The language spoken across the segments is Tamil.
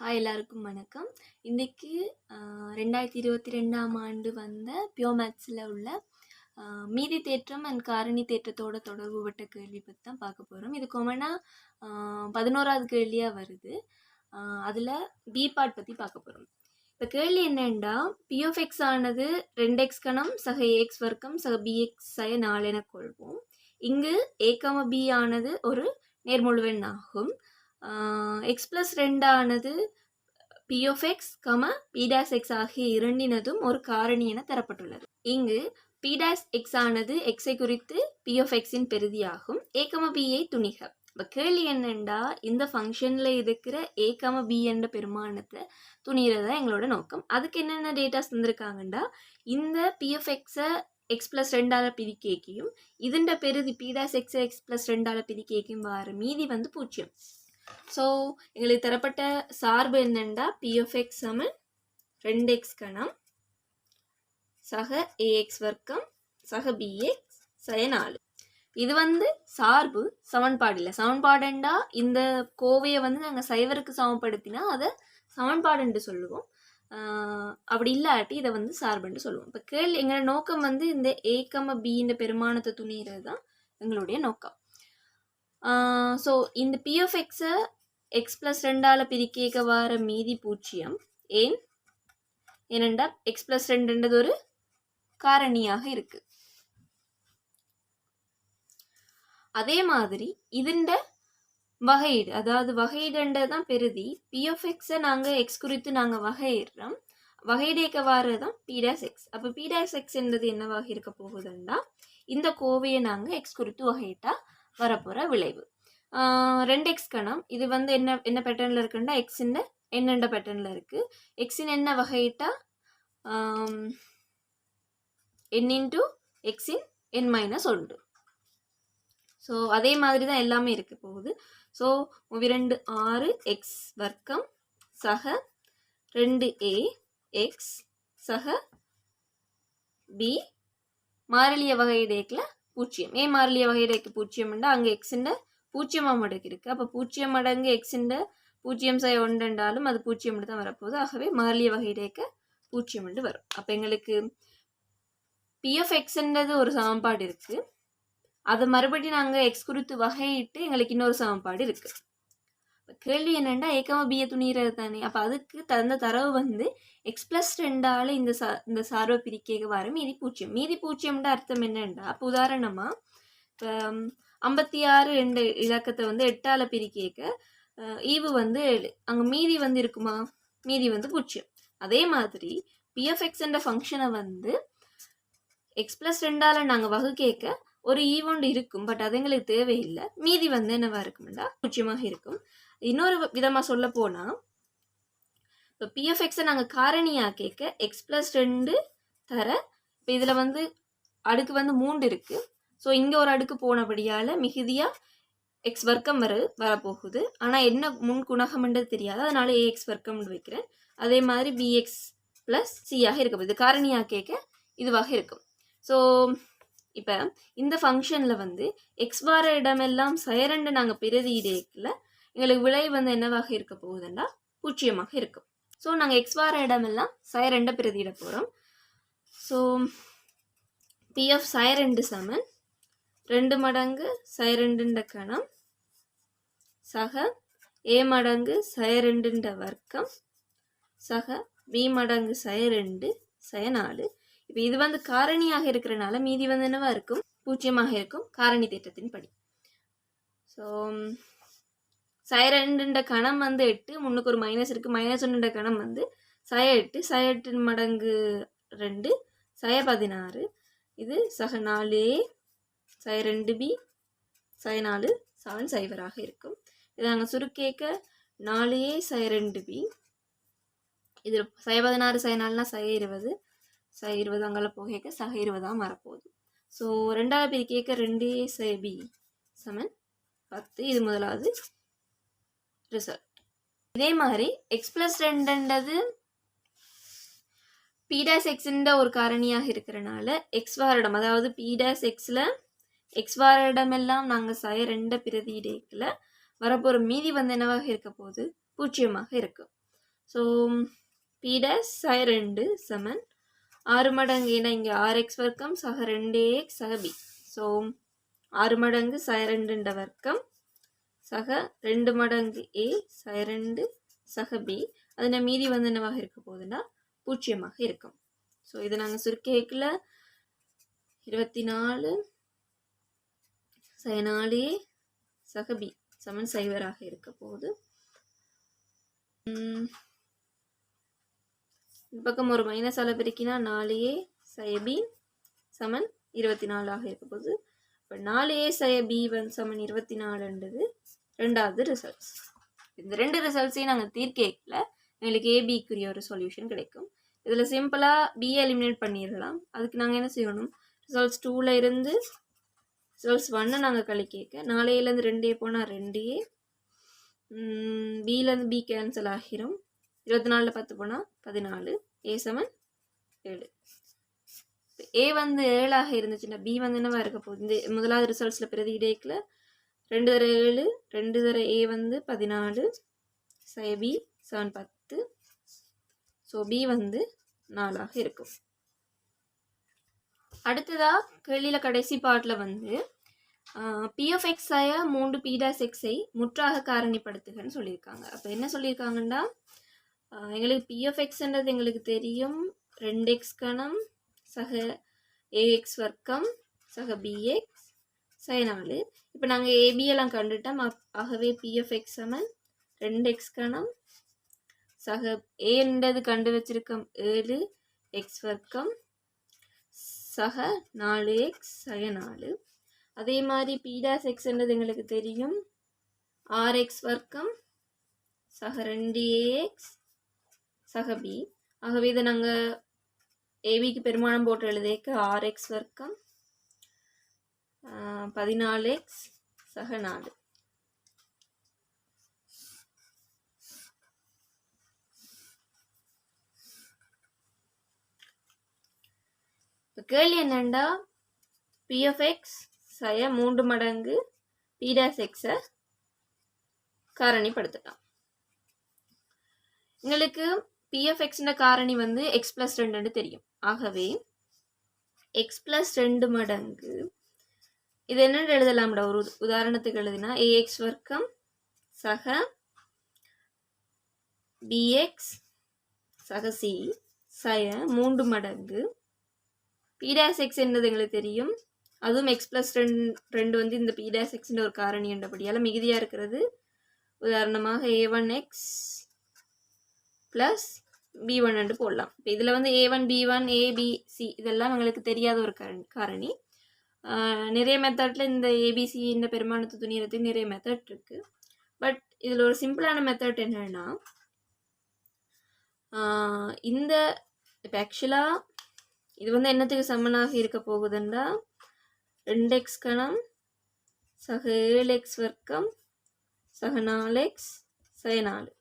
ஹாய் எல்லாருக்கும் வணக்கம். இன்றைக்கி 2022ஆம் ஆண்டு வந்த பியோமேக்ஸில் உள்ள மீதி தேற்றம் அண்ட் காரணி தேற்றத்தோட தொடர்பு விட்ட கேள்வி பற்றி தான் பார்க்க போகிறோம். இது கொமனாக 11வது கேள்வியாக வருது. அதில் பி பார்ட் பற்றி பார்க்க போகிறோம். இப்போ கேள்வி என்னென்னா, பிஎஃப்எக்ஸ் ஆனது 2x கணம் சக ஏஎக்ஸ் வர்க்கம் சக பிஎக்ஸ் சய 4 என கொள்வோம். இங்கு a, b ஆனது ஒரு நேர்முழுவெண் ஆகும். x+2 ஆனது p(x, p'(x) ஆகிய இரண்டினதும் ஒரு காரணி என தரப்பட்டுள்ளது. இங்கு p'(x) ஆனது x குறித்து p(x)இன் பெறுதியாகும். a, b துணிக. இப்போ கேள்வி என்னென்னா, இந்த ஃபங்க்ஷனில் இருக்கிற a, b என்ற பெருமானத்தை துணிகிறதா எங்களோட நோக்கம். அதுக்கு என்னென்ன டேட்டாஸ் தந்திருக்காங்கன்னா, இந்த p(x)-ஐ x+2 பிரிக்கையும் இதன் பெறுதி p'(x) x+2 பிரிக்கையும் வார மீதி 0. ஸோ எங்களுக்கு தரப்பட்ட சார்பு என்னென்னா, p(x) சமன் 2x கணம் சக ஏஎக்ஸ் வர்க்கம் சக பிஎக்ஸ் சய 4. இது சார்பு சமன்பாடு இல்லை. சமன்பாடுண்டா இந்த கோவையை நாங்கள் சைவருக்கு சமப்படுத்தினா அதை சமன்பாடுன்னு சொல்லுவோம். அப்படி இல்லாட்டி இதை சார்புன்னு சொல்லுவோம். இப்போ எங்களோட நோக்கம் இந்த a, b இந்த பெருமானத்தை துணிகிறது தான் எங்களுடைய நோக்கம். ஸோ இந்த p(x)-ஐ x+2 பிரிக்க வர மீதி 0. ஏனென்றால் x+2 ஒரு காரணியாக இருக்கு. அதே மாதிரி இதண்ட வகையீடு, அதாவது வகையீடுன்றது தான் பெறுதி. p(x)-ஐ நாங்கள் x குறித்து நாங்கள் வகையிடுறோம். வகையீடுக்க வாரது தான் p'(x). அப்போ p'(x) என்றது என்னவாக இருக்க போகுதுன்னா, இந்த கோவையை நாங்கள் x குறித்து வகையிட்டா வரப்போகிற விளைவு. 2x கணம் இது என்ன பேட்டர்னில் இருக்குன்னா, எக்ஸின் என்னென்ற பேட்டர்னில் இருக்குது. எக்ஸின் என்ன வகையிட்டா n இன்ட்டு எக்ஸின் n-1. ஸோ அதே மாதிரி தான் எல்லாமே இருக்க போகுது. ஸோ 2 6x வர்க்கம் சக 2a x சக b மாறிலிய வகையிடேக்கில் 0. ஏ மாறிலிய வகையிடேக்கு 0 அங்கே எக்ஸின் 0 மடங்கு இருக்குது. அப்போ 0 மடங்கு எக்ஸின் 0 என்றாலும் அது 0 தான் வரப்போகுது. ஆகவே மாறிலிய வகையிடேக்க 0 வரும். அப்போ எங்களுக்கு p(x)-ன்றது ஒரு சமன்பாடு இருக்குது. அதை மறுபடியும் நாங்கள் x குறித்து வகையிட்டு எங்களுக்கு இன்னொரு சமன்பாடு இருக்குது. கேள்வி என்னென்னா, a, b துணிகிறது தானே. அப்போ அதுக்கு தந்த தரவு x+2 இந்த சார்பை பிரிக்க வர மீதி 0. மீதி 0 அர்த்தம் என்னென்னா, அப்போ உதாரணமாக இப்போ 56 என்ற இலக்கத்தை 8ஆல் பிரிக்க ஈவு 7. அங்கே மீதி இருக்குமா? மீதி 0. அதே மாதிரி p(x) என்ற ஃபங்க்ஷனை x+2 நாங்கள் வகுக்க ஒரு ஈவொண்டு இருக்கும். பட் அது எங்களுக்கு தேவையில்லை. மீதி என்னவா இருக்கும்னா 0 இருக்கும். இன்னொரு விதமாக சொல்ல போனால், இப்போ p(x)-ஐ நாங்கள் காரணியாக கேட்க x+2 தர, இப்போ இதில் அடுக்கு 3 இருக்குது. ஸோ இங்கே ஒரு அடுக்கு போனபடியால் மிகுதியாக x வர்க்கம் வரப்போகுது. ஆனால் என்ன முன் குணகம்ன்றது தெரியாது. அதனால ax வர்க்கம்னு வைக்கிறேன். அதே மாதிரி bx + c ஆக இருக்க போகுது. காரணியாக கேட்க இதுவாக இருக்கும். ஸோ இப்போ இந்த ஃபங்க்ஷனில் x வார இடமெல்லாம் சய2 நாங்கள் பிரதியிடேக்கில் எங்களுக்கு விளைவு என்னவாக இருக்க போகுதுன்னா 0 இருக்கும். ஸோ நாங்கள் x வார இடமெல்லாம் சய2 பிரதியிட போகிறோம். ஸோ p(of சய2) சமன் 2 மடங்கு சய2 கணம் சக a மடங்கு சய2 வர்க்கம் சக b மடங்கு சய2 சய 4. இப்போ இது காரணியாக இருக்கிறனால மீதி என்னவா இருக்கும்? 0 இருக்கும் காரணி தேற்றத்தின் படி. ஸோ சய2 கணம் 8, முன்னுக்கு ஒரு மைனஸ் இருக்குது. -1 கணம் சய8, சய8 மடங்கு 2 சய 16. இது சக 4a சய 2b சய 4 சமன் 0 இருக்கும். இதை நாங்கள் சுருக்கேக்க 4a சய 2b, இது சய 16 சய 4னா சய 20, சய 20 அங்கே போக சக 20 வரப்போகுது. ஸோ 2ஆல் பிரிக்க 2a சய b சமன் 10. இது முதலாவது ரிசல்ட். இதே மாதிரி x+2ன்றது p'(x) ஒரு காரணியாக இருக்கிறனால x வாரிடம், அதாவது p'(x)-ல் x வாரிடமெல்லாம் நாங்கள் சய2 பிரதியிடேக்கில் வரப்போகிற மீதி என்னவாக இருக்க போகுது? 0 இருக்கும். ஸோ பி டேஷ் சக 2 சமன் 6 மடங்கு ஏன்னா இங்கே 6x வர்க்கம் சக 2x சக b. ஸோ 6 மடங்கு சக 2 வர்க்கம் சக 2 மடங்கு a சக 2 சக b. அதில் மீதி வந்து என்னவாக இருக்க போகுதுன்னா 0 இருக்கும். ஸோ இதை நாங்கள் சுருக்கேக்கில் 24 சக 4a சக b சமன் 0 இருக்க போகுது. இந்த பக்கம் ஒரு மைனஸ் அளவு பெருக்கினா 4a சக b சமன் 24 இருக்க போகுது. இப்போ 4a சக b சமன் 24ன்றது ரெண்டாவது ரிசல்ட்ஸ். இந்த ரெண்டு ரிசல்ட்ஸையும் நாங்கள் தீர்க்கல எங்களுக்கு ஏபிக்குரிய ஒரு சொல்யூஷன் கிடைக்கும். இதில் சிம்பிளாக பி எலிமினேட் பண்ணிடலாம். அதுக்கு நாங்கள் என்ன செய்யணும், ரிசல்ட்ஸ் 2ல் இருந்து ரிசல்ட்ஸ் 1 நாங்கள் கழிக்க 4ஏலேருந்து 2a போனால் 2a, பியிலேருந்து பி கேன்சல் ஆகிரும். 24 10 போனால் 14, ஏ சமன் 7. ஏ வந்து 7 இருந்துச்சுன்னா பி வந்து என்னவா இருக்க போகுது, இந்த முதலாவது ரிசல்ட்ஸில் பிரதி இடைக்கில் 2 தர 7 2 தர ஏ வந்து 14 சக பி சமன் 10. ஸோ பி வந்து 4 இருக்கும். அடுத்ததா கேள்வியில் கடைசி பாட்டில் வந்து பி ஆஃப் எக்ஸ் ஆய 3 பி டாஷ் எக்ஸை முற்றாக காரணிப்படுத்துகன்னு சொல்லியிருக்காங்க. அப்போ என்ன சொல்லியிருக்காங்கன்னா, எங்களுக்கு பி ஆஃப் எக்ஸ்ன்றது எங்களுக்கு தெரியும் 2x கணம் சக ஏஎக்ஸ் வர்க்கம் சக பிஎக்ஸ் சக 4. இப்போ நாங்கள் ஏபியெல்லாம் கண்டுட்டோம். ஆகவே P of X Saman 2x கணம் சக ஏன்றது கண்டு வச்சிருக்கோம் 7x வர்க்கம் சக 4x சக 4. அதே மாதிரி பி டாஷ் எக்ஸ்ன்றது எங்களுக்கு தெரியும் 6x வர்க்கம் சக 2ax சக b. ஆகவே இதை நாங்கள் ஏபிக்கு பெருமானம் போட்டு எழுதிக்க 6x வர்க்கம் 14x சக 4. இப்போ கேள்வி என்னண்டா, பி ஆஃப் எக்ஸ் சய 3 மடங்கு பி டாஷ் எக்ஸை காரணிப்படுத்தலாம். எங்களுக்கு பி ஆஃப் எக்ஸ்ன்ற காரணி வந்து எக்ஸ் பிளஸ் 2 தெரியும். ஆகவே எக்ஸ் பிளஸ் 2 மடங்கு இது என்னென்னு எழுதலாம்டா, ஒரு உதாரணத்துக்கு எழுதினா ஏஎக்ஸ் வர்க்கம் சக பிஎக்ஸ் சக சி சய 3 மடங்கு பி டாஷ் எக்ஸ் என்னது எங்களுக்கு தெரியும், அதுவும் எக்ஸ் பிளஸ் 2 வந்து இந்த பி டாஷ் எக்ஸ்ன்ற ஒரு காரணி என்றபடியால் மிகுதியாக இருக்கிறது. உதாரணமாக a1x ப்ளஸ் b1 என்று போடலாம். இப்போ இதில் வந்து a1 b1 a b c இதெல்லாம் எங்களுக்கு தெரியாத ஒரு காரணி. நிறைய மெத்தடில் இந்த ஏபிசி இந்த பெருமானத்து துணியறதுக்கு நிறைய மெத்தட் இருக்குது. பட் இதில் ஒரு சிம்பிளான மெத்தட் என்னன்னா, இந்த இப்போ ஆக்சுவலாக இது வந்து என்னத்துக்கு சமனாக இருக்க போகுதுன்னா 2x கணம் சக 7x வர்க்கம் சக 4x சக 4.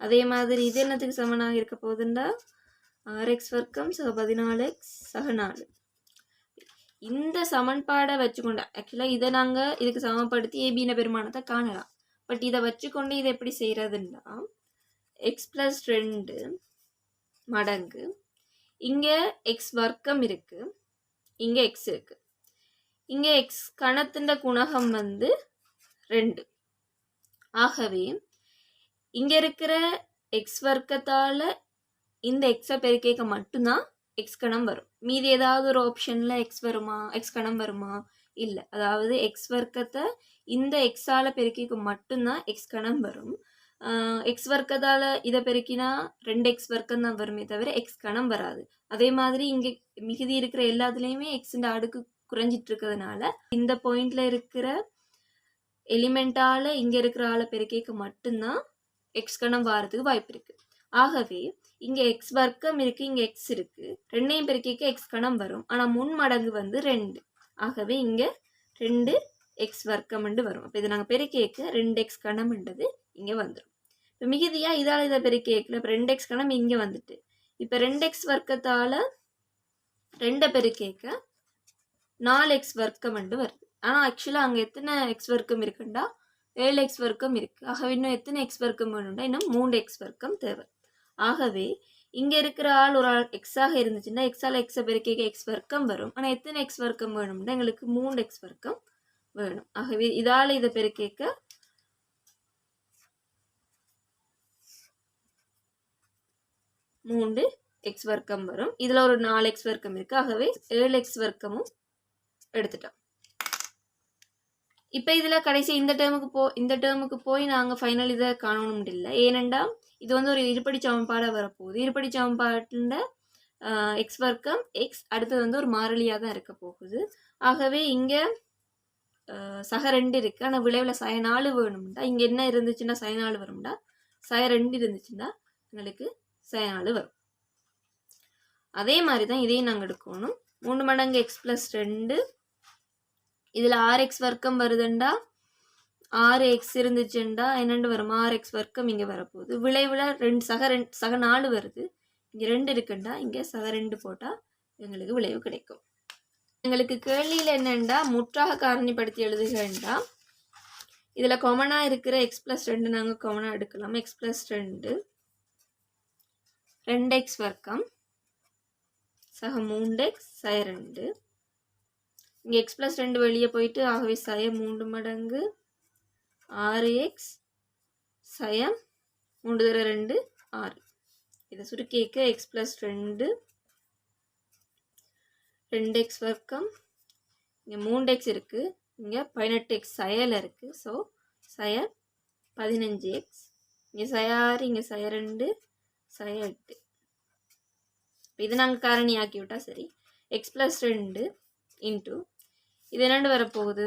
அதே மாதிரி இது என்னத்துக்கு சமனாக இருக்க போகுதுன்னா 6x வர்க்கம் சக 14x சக 4. இந்த சமன்பாடை வச்சுக்கொண்டு ஆக்சுவலாக இதை நாங்கள் இதுக்கு சமப்படுத்தி ஏபின பெருமானத்தை காணலாம். பட் இதை வச்சுக்கொண்டு இதை எப்படி செய்கிறதுன்னா, எக்ஸ் ப்ளஸ் 2 மடங்கு இங்கே எக்ஸ் வர்க்கம் இருக்குது, இங்கே எக்ஸ் இருக்குது, இங்கே எக்ஸ் கணத்தின் குணகம் வந்து 2. ஆகவே இங்கே இருக்கிற எக்ஸ் வர்க்கத்தால் இந்த எக்ஸை பெருக்க மட்டும்தான் எக்ஸ் கணம் வரும். மீதி ஏதாவது ஒரு ஆப்ஷனில் எக்ஸ் வருமா, எக்ஸ் கணம் வருமா? இல்லை. அதாவது எக்ஸ் வர்க்கத்தை இந்த எக்ஸால் பெருக்கிக்க மட்டும்தான் எக்ஸ் கணம் வரும். எக்ஸ் வர்க்கத்தால் இதை பெருக்கினா 2x வர்க்கம் தான் வருமே தவிர எக்ஸ் கணம் வராது. அதே மாதிரி இங்கே மிகுதி இருக்கிற எல்லாத்துலேயுமே எக்ஸுன்ற அடுக்கு குறைஞ்சிட்டு இருக்கிறதுனால இந்த பாயிண்டில் இருக்கிற எலிமெண்ட்டால் இங்கே இருக்கிற ஆளை பெருக்கிக்க மட்டும்தான் எக்ஸ் கணம் வாரத்துக்கு வாய்ப்பு இருக்குது. ஆகவே இங்கே எக்ஸ் வர்க்கம் இருக்குது, இங்கே எக்ஸ் இருக்குது, ரெண்டையும் பெருக்கிக்க எக்ஸ் கணம் வரும். ஆனால் முன்மடங்கு வந்து 2. ஆகவே இங்கே 2x வர்க்கம் வரும். அப்போ இதை நாங்கள் பெருக்கிக்க 2x கணம்ன்றது இங்கே வந்துடும். இப்போ மிகுதியாக இதால் இதை பெருக்கிக்கல, இப்போ 2x கணம் இங்கே வந்துட்டு, இப்போ 2x வர்க்கத்தால் 2 பெருக்கிக்க 4x வர்க்கம் வருது. ஆனால் ஆக்சுவலாக அங்கே எத்தனை எக்ஸ் வர்க்கம் இருக்குண்டா 7x வர்க்கம் இருக்குது. ஆகவே இன்னும் எத்தனை எக்ஸ் வர்க்கம் வேணும்டா, இன்னும் 3x வர்க்கம் தேவை. ஆகவே இங்கே இருக்கிற ஆள் ஒரு ஆள் எக்ஸாக இருந்துச்சுன்னா எக்ஸால் எக்ஸை பெருக்க எக்ஸ் வர்க்கம் வரும். ஆனால் எத்தனை எக்ஸ் வர்க்கம் வேணும்னா எங்களுக்கு 3 எக்ஸ் வர்க்கம் வேணும். ஆகவே இதால் இதை பெருக்க 3 எக்ஸ் வர்க்கம் வரும். இதில் ஒரு 4 எக்ஸ் வர்க்கம் இருக்குது. ஆகவே 7 எக்ஸ் வர்க்கமும் எடுத்துட்டோம். இப்போ இதில் கடைசி இந்த டேர்முக்கு போய் நாங்கள் ஃபைனல் இதை காணணும் இல்லை. ஏனெண்டா இது வந்து ஒரு இருபடி சமன்பாடாக வரப்போகுது. இருபடி சமன்பாட்டில் எக்ஸ் வர்க்கம் எக்ஸ் அடுத்தது வந்து ஒரு மாறிலியாக தான் இருக்க போகுது. ஆகவே இங்கே சக 2 இருக்குது. ஆனால் விளைவில் சய 4 வேணும்டா இங்கே என்ன இருந்துச்சுன்னா சய 4 வரும்டா. சய 2 இருந்துச்சுன்னா எங்களுக்கு சய 4 வரும். அதே மாதிரி தான் இதையும் நாங்கள் எடுக்கணும். 3 மடங்கு எக்ஸ் ப்ளஸ் 2 இதில் 6x வர்க்கம் வருதுண்டா 6x இருந்துச்சுண்டா என்னென்று வரும் 6x வர்க்கம் இங்கே வரப்போகுது. விளைவில் சக 4 வருது. இங்கே 2 இருக்குண்டா இங்கே சக 2 போட்டால் எங்களுக்கு விளைவு கிடைக்கும். எங்களுக்கு கேள்வியில் என்னென்னா முற்றாக காரணிப்படுத்தி எழுதுகண்டா இதில் காமனாக இருக்கிற எக்ஸ் ப்ளஸ் 2 நாங்கள் காமனாக எடுக்கலாம். எக்ஸ் ப்ளஸ் 2 2x வர்க்கம் சக 3x சய 2 இங்கே எக்ஸ் ப்ளஸ் 2 வெளியே போயிட்டு ஆகவே சய 3 மடங்கு 6x சய 3 தர 2 6. இதை சுருக்கிக்க எக்ஸ் ப்ளஸ் 2 2x வர்க்கம் இங்கே 3x இருக்குது. இங்கே 18x சயல் இருக்குது. ஸோ சய 15x இங்கே சய 6 இங்கே சய 2 சய 8. இது நாங்கள் காரணி ஆக்கி விட்டால் சரி. எக்ஸ் ப்ளஸ் 2 இன்ட்டு இது என்னென்று வரப்போகுது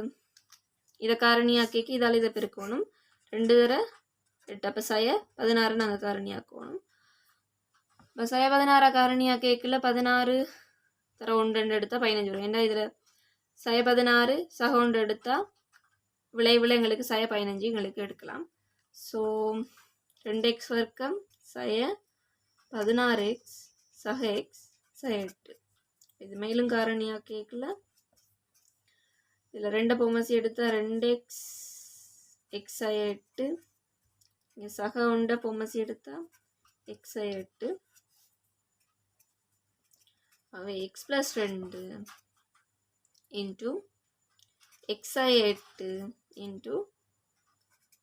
இதை காரணியாக்கி இதால் இதை பெருக்கணும் 2 தர 8. அப்போ சய 16 நாங்கள் காரணியாக்கணும். இப்போ சய 16 காரணியாக்கல 16 தர 1 2 எடுத்தால் 15 வரும். ஏன்னா இதில் சய 16 சக 1 எடுத்தால் விளைவில் எங்களுக்கு சய 15 எங்களுக்கு எடுக்கலாம். ஸோ 2x வர்க்கம் சய 16x சக எக்ஸ் சய 8. இது மேலும் காரணியாக்கல இதில் 2 பொம்மசி எடுத்தால் 2x எக்ஸ் சய 8 இங்கே சக 1 பொம்மசி எடுத்தால் எக்ஸ் சய 8. அவை எக்ஸ் ப்ளஸ் 2 இன்ட்டு எக்ஸ் சய 8 இன்ட்டு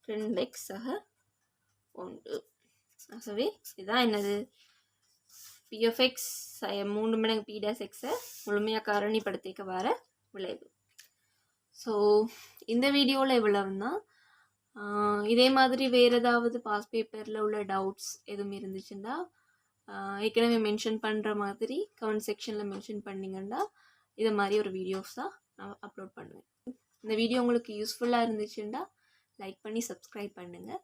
2x சக 1. ஆகவே இதுதான் என்னது பி ஆஃப் எக்ஸ் சய 3 மடங்கு பி டேஸ் எக்ஸை முழுமையாக காரணிப்படுத்திக்க வர விளைவு. ஸோ இந்த வீடியோவில் இவ்வளவுதான். இதே மாதிரி வேறு ஏதாவது பாஸ் பேப்பரில் உள்ள டவுட்ஸ் எதுவும் இருந்துச்சுன்னா ஏற்கனவே மென்ஷன் பண்ணுற மாதிரி கமெண்ட் செக்ஷனில் மென்ஷன் பண்ணிங்கன்னா இதை மாதிரி ஒரு வீடியோஸாக நான் அப்லோட் பண்ணுவேன். இந்த வீடியோ உங்களுக்கு யூஸ்ஃபுல்லாக இருந்துச்சுன்னா லைக் பண்ணி சப்ஸ்கிரைப் பண்ணுங்கள்.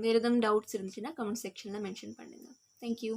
வேறு எதுவும் டவுட்ஸ் இருந்துச்சுன்னா கமெண்ட் செக்ஷனில் மென்ஷன் பண்ணுங்கள். தேங்க்யூ.